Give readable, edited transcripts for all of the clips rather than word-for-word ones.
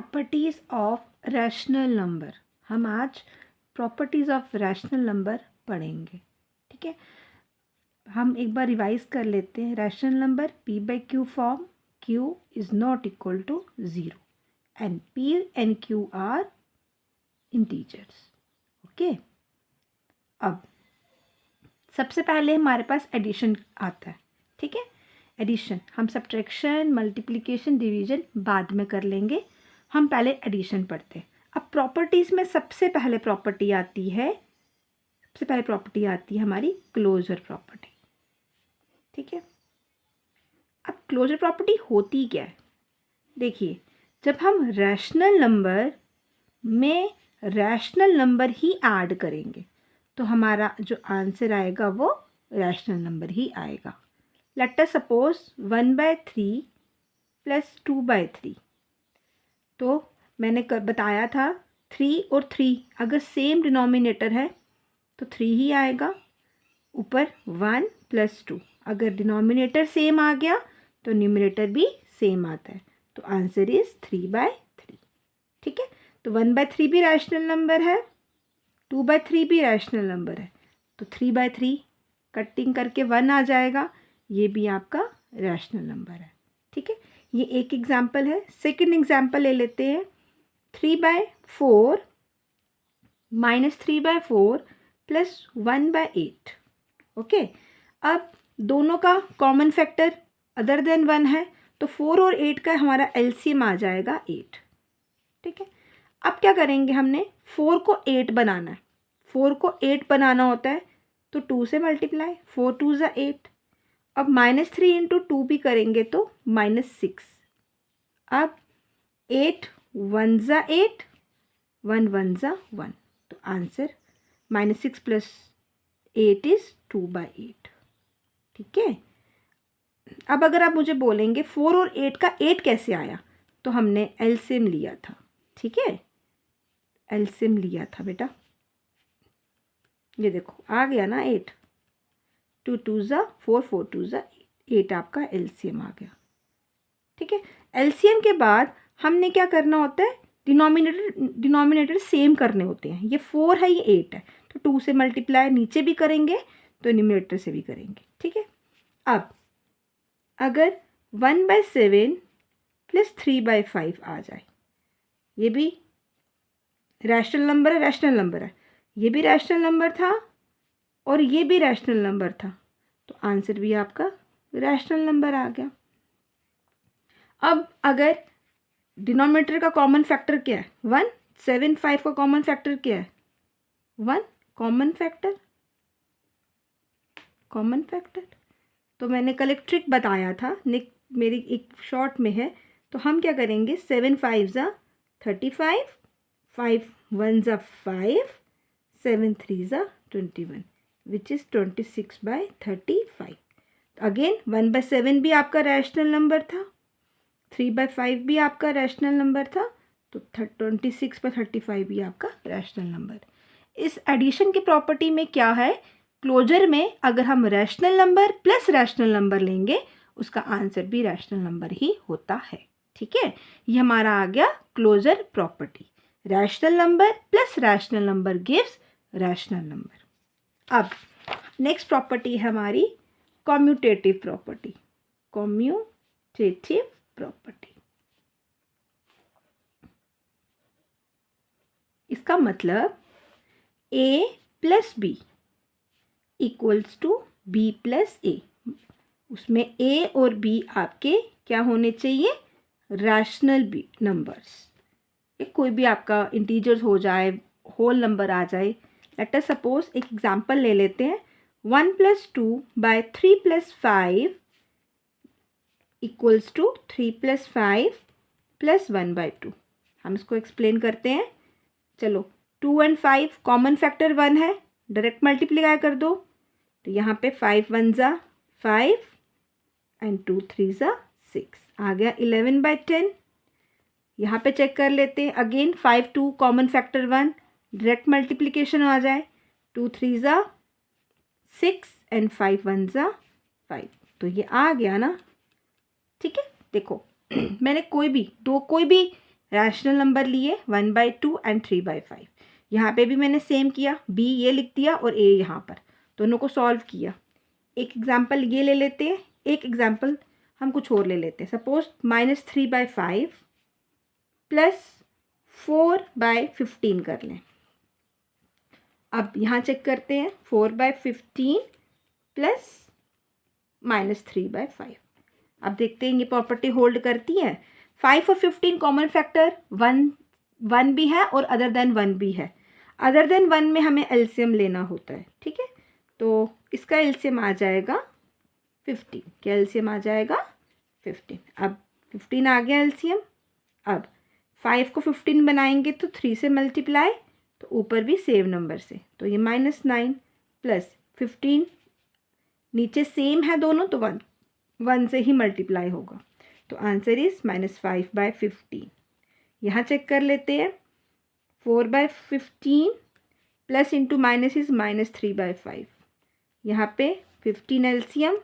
Properties of rational number. हम आज properties of rational number पढ़ेंगे, ठीक है। हम एक बार रिवाइज कर लेते हैं। Rational number p by Q form, q is not equal to 0 and p and q are integers. Okay, अब सबसे पहले हमारे पास एडिशन आता है, ठीक है। एडिशन, हम सब्ट्रैक्शन, मल्टीप्लिकेशन, डिवीजन बाद में कर लेंगे, हम पहले एडिशन पढ़ते हैं। अब प्रॉपर्टीज़ में सबसे पहले प्रॉपर्टी आती है हमारी क्लोजर प्रॉपर्टी, ठीक है। अब क्लोजर प्रॉपर्टी होती क्या है? देखिए, जब हम रैशनल नंबर में रैशनल नंबर ही ऐड करेंगे तो हमारा जो आंसर आएगा वो रैशनल नंबर ही आएगा। Let us suppose 1/3 plus 2/3। तो मैंने बताया था 3 और 3 अगर सेम डिनोमिनेटर है तो 3 ही आएगा, ऊपर 1 प्लस 2। अगर डिनोमिनेटर सेम आ गया तो न्यूमरेटर भी सेम आता है, तो आंसर इज़ 3/3, ठीक है। तो 1/3 भी रैशनल नंबर है, 2/3 भी रैशनल नंबर है, तो 3/3 कटिंग करके 1 आ जाएगा, ये भी आपका रैशनल नंबर है, ठीक है। ये एक एग्जाम्पल है। सेकंड एग्जाम्पल ले लेते हैं। 3/4 माइनस 3/4 प्लस 1/8। ओके, अब दोनों का कॉमन फैक्टर अदर देन 1 है, तो 4 और 8 का हमारा एलसीएम आ जाएगा 8, ठीक है। अब क्या करेंगे, हमने 4 को 8 बनाना है। 4 को 8 बनाना होता है तो 2 से मल्टीप्लाई, 4 2 ज़ा 8। अब -3 इंटू 2 भी करेंगे तो -6। अब 8 1 ज़ा 8, 1 1 ज़ा 1, तो आंसर -6 प्लस 8 इज़ 2/8, ठीक है। अब अगर आप मुझे बोलेंगे 4 और 8 का 8 कैसे आया, तो हमने एलसीएम लिया था, ठीक है। एलसीएम लिया था बेटा, ये देखो आ गया ना 8, 2 2 ज़ा 4, 4 2 ज़ा 8 आपका एलसीएम आ गया, ठीक है। एलसीएम के बाद हमने क्या करना होता है, डिनोमिनेटर सेम करने होते हैं। ये 4 है, ये 8 है, तो 2 से मल्टीप्लाई नीचे भी करेंगे तो न्यूमरेटर से भी करेंगे, ठीक है। अब अगर 1/7 प्लस 3/5 आ जाए, ये भी रैशनल नंबर है, रैशनल नंबर है, ये भी रैशनल नंबर था और ये भी रैशनल नंबर था, तो आंसर भी आपका रैशनल नंबर आ गया। अब अगर डिनोमिनेटर का कॉमन फैक्टर क्या है 1, 7 5 का कॉमन फैक्टर क्या है 1, कॉमन फैक्टर। तो मैंने कल एक ट्रिक बताया था, मेरी एक शॉर्ट में है, तो हम क्या करेंगे 7 5 ज़ा 35, 5 1 ज़ा 5, 7 3 ज़ा 21 विच इज़ 26/35। अगेन 1/7 भी आपका रैशनल नंबर था, 3/5 भी आपका रैशनल नंबर था, तो 26/35 भी आपका रैशनल नंबर। इस एडिशन की प्रॉपर्टी में क्या है, क्लोजर में अगर हम rational number plus rational number लेंगे उसका आंसर भी रैशनल नंबर ही होता है, ठीक है। ये हमारा आ गया closure property, rational number plus rational number gives rational number. अब नेक्स्ट प्रॉपर्टी है हमारी कॉम्यूटेटिव प्रॉपर्टी। कॉम्यूटेटिव प्रॉपर्टी, इसका मतलब a plus B equals to B plus A. उसमें a और b आपके क्या होने चाहिए, रैशनल बी नंबर्स। कोई भी आपका इंटीजर्स हो जाए, होल नंबर आ जाए। लेट अस सपोज एक एग्जांपल ले लेते हैं, 1 + 2/3 + 5 इक्वल्स टू 3 + 5 + 1/2। हम इसको एक्सप्लेन करते हैं। चलो 2 और 5 कॉमन फैक्टर 1 है, डायरेक्ट मल्टीप्लाई कर दो, तो यहाँ पे 5 1 ज़ा 5 एंड 2 3 ज़ा 6 आ गया 11/10। यहाँ पे चेक कर लेते हैं, again 5 2 common factor 1, direct multiplication आ जाए, 2 3 ज़ा 6 एंड 5 1 ज़ा 5, तो ये आ गया ना, ठीक है। देखो मैंने कोई भी रैशनल नंबर लिए 1/2 एंड 3/5। यहाँ पे भी मैंने सेम किया, b ये लिख दिया और a यहाँ पर, दोनों को सॉल्व किया। एक एग्जाम्पल ये ले लेते हैं, एक एग्जाम्पल हम कुछ और ले लेते हैं। सपोज -3/5 प्लस 4/15 कर लें। अब यहाँ चेक करते हैं, 4/15 प्लस -3/5। अब देखते हैं ये प्रॉपर्टी होल्ड करती है। 5 और 15 कॉमन फैक्टर 1 भी है और अदर देन 1 भी है। अदर देन 1 में हमें एलसीएम लेना होता है, ठीक है। तो इसका एलसीएम आ जाएगा 15। क्या एलसीएम आ जाएगा 15। अब 15 आ गया एलसीएम। अब 5 को 15 बनाएंगे तो 3 से मल्टीप्लाई, तो ऊपर भी सेम नंबर से, तो ये -9 प्लस 15 नीचे सेम है दोनों, तो 1 से ही मल्टीप्लाई होगा। तो आंसर इज -5/15। यहाँ चेक कर लेते हैं, 4/15 प्लस इंटू माइनस इज -3/5। यहाँ पे 15 एलसीएम,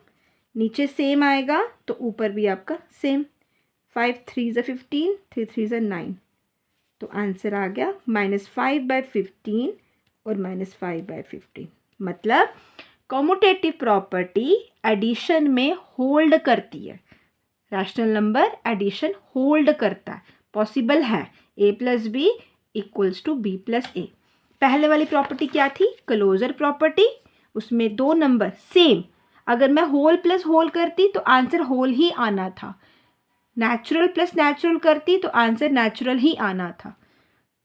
नीचे सेम आएगा तो ऊपर भी आपका सेम। 5 3 = 15, 3 3 = 9, तो आंसर आ गया -5/15 और -5/15। मतलब कॉम्यूटेटिव प्रॉपर्टी एडिशन में होल्ड करती है। रैशनल नंबर एडिशन होल्ड करता है, पॉसिबल है। a + b = b + a। पहले वाली प्रॉपर्टी क्या थी, क्लोजर प्रॉपर्टी, उसमें दो नंबर सेम, अगर मैं होल प्लस होल करती तो आंसर होल ही आना था। नेचुरल प्लस नेचुरल करती तो आंसर नेचुरल ही आना था।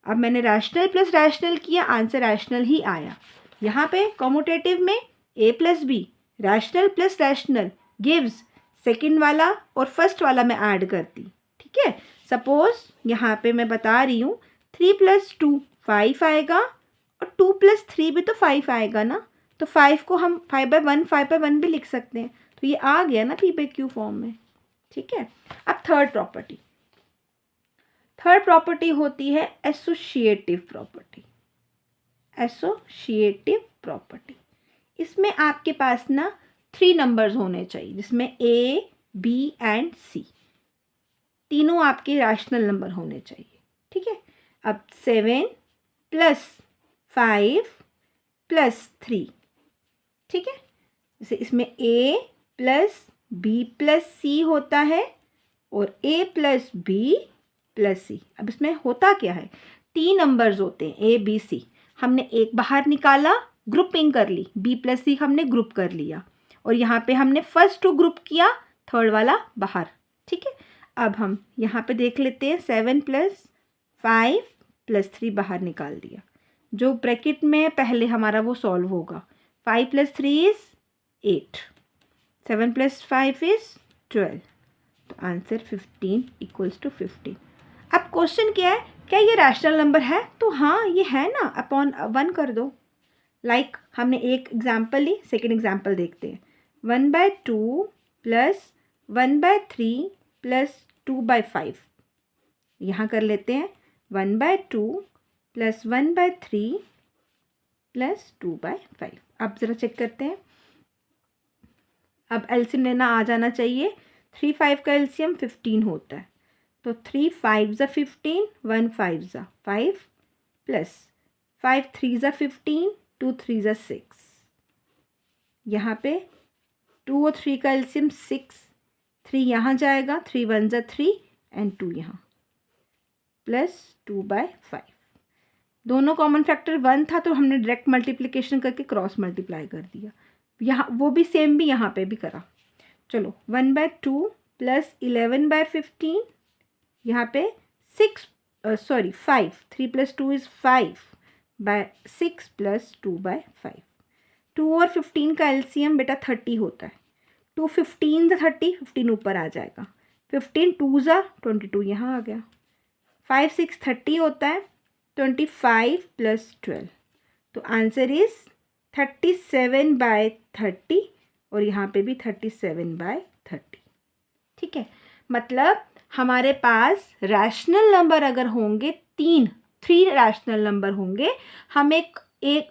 अब मैंने रैशनल प्लस रैशनल किया, आंसर रैशनल ही आया। यहाँ पे कॉम्यूटेटिव में a + b, rational plus rational gives second वाला और फर्स्ट वाला मैं ऐड करती, ठीक है। सपोज यहाँ पे मैं बता रही हूँ 3 + 2 5 आएगा और 2 + 3 भी तो 5 आएगा ना, तो 5 को हम 5/1 भी लिख सकते हैं। तो ये आ गया ना p/q फॉर्म में, ठीक है। अब थर्ड प्रॉपर्टी होती है एसोसिएटिव प्रॉपर्टी। एसोसिएटिव प्रॉपर्टी, इसमें आपके पास ना 3 नंबर्स होने चाहिए, जिसमें a, b एंड c तीनों आपके रैशनल नंबर होने चाहिए, ठीक है। अब 7 + 5 + 3, ठीक है। जैसे इसमें a + b + c होता है और a + b + c। अब इसमें होता क्या है, 3 नंबर्स होते हैं a, b, c। हमने एक बाहर निकाला, ग्रुपिंग कर ली, b + c हमने ग्रुप कर लिया, और यहाँ पे हमने फर्स्ट 2 ग्रुप किया, थर्ड वाला बाहर, ठीक है। अब हम यहाँ पे देख लेते हैं, 7 + 5 + 3 बाहर निकाल दिया, जो ब्रैकेट में पहले हमारा वो सॉल्व होगा। 5 + 3 = 8, 7 + 5 = 12, तो आंसर 15 = 15। अब क्वेश्चन क्या है, क्या ये रैशनल नंबर है, तो हाँ ये है ना, अपॉन 1 कर दो। लाइक हमने एक एग्जाम्पल ली, सेकेंड एग्जाम्पल देखते हैं। 1/2 + 1/3 + 2/5। यहाँ कर लेते हैं 1/2 + 1/3 + 2/5। अब ज़रा चेक करते हैं। अब एलसीएम लेना आ जाना चाहिए। 3 5 का एलसीएम 15 होता है, तो 3 5 = 15, 1 5 = 5 प्लस 5 3 = 15, 2 3 = 6। यहाँ पे 2 और 3 का एलसीएम 6, 3 यहाँ जाएगा, 3 1 = 3 एंड 2 यहाँ, प्लस 2/5। दोनों कॉमन फैक्टर 1 था तो हमने डायरेक्ट मल्टीप्लिकेशन करके क्रॉस मल्टीप्लाई कर दिया। यहाँ वो भी सेम भी यहाँ पे भी करा। चलो 1/2 + 11/15, यहाँ पे 5, 3 + 2 = 5/6 + 2/5। 2 और 15 का एलसीएम बेटा 30 होता है। 2 15 = 30, 15 ऊपर आ जाएगा। 15 2 = 22, यहाँ आ गया। 5 6 30 होता है, 25 + 12, तो आंसर इज 37/30, और यहाँ पे भी 37/30, ठीक है। मतलब हमारे पास रैशनल नंबर अगर होंगे 3 रैशनल नंबर होंगे, हम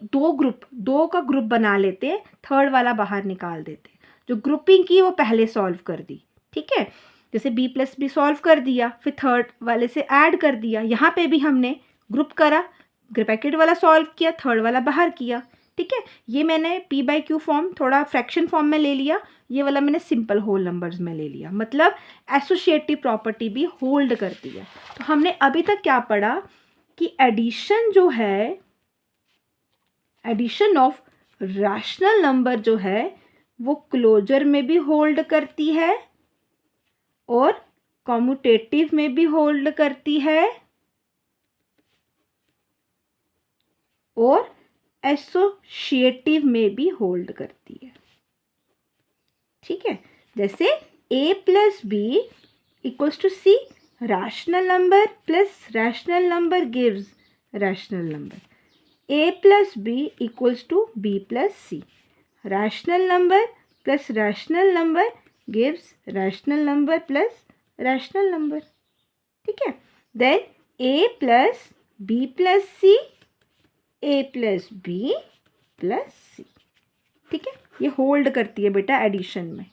दो का ग्रुप बना लेते, थर्ड वाला बाहर निकाल देते। जो ग्रुपिंग की वो पहले सॉल्व कर दी, ठीक है। जैसे b प्लस बी सॉल्व कर दिया, फिर थर्ड वाले से ऐड कर दिया, यहाँ पे भी हमने ग्रुप करा, ब्रैकेट वाला सॉल्व किया, थर्ड वाला बाहर किया, ठीक है। ये मैंने p बाई क्यू फॉर्म थोड़ा फ्रैक्शन फॉर्म में ले लिया, ये वाला मैंने सिंपल होल नंबर्स में ले लिया, मतलब एसोसिएटिव प्रॉपर्टी भी होल्ड करती है। तो हमने अभी तक क्या पढ़ा कि एडिशन जो है, एडिशन ऑफ रैशनल नंबर जो है वो क्लोजर में भी होल्ड करती है और कॉम्यूटेटिव में भी होल्ड करती है और एसोसिएटिव में भी होल्ड करती है, ठीक है। जैसे a plus B equals to C, rational number plus rational number gives rational number, a plus B equals to b plus C, rational number plus rational number gives rational number plus rational number, ठीक है। Then a plus B plus C, a plus B plus C, ठीक है। ये hold करती है बेटा addition में।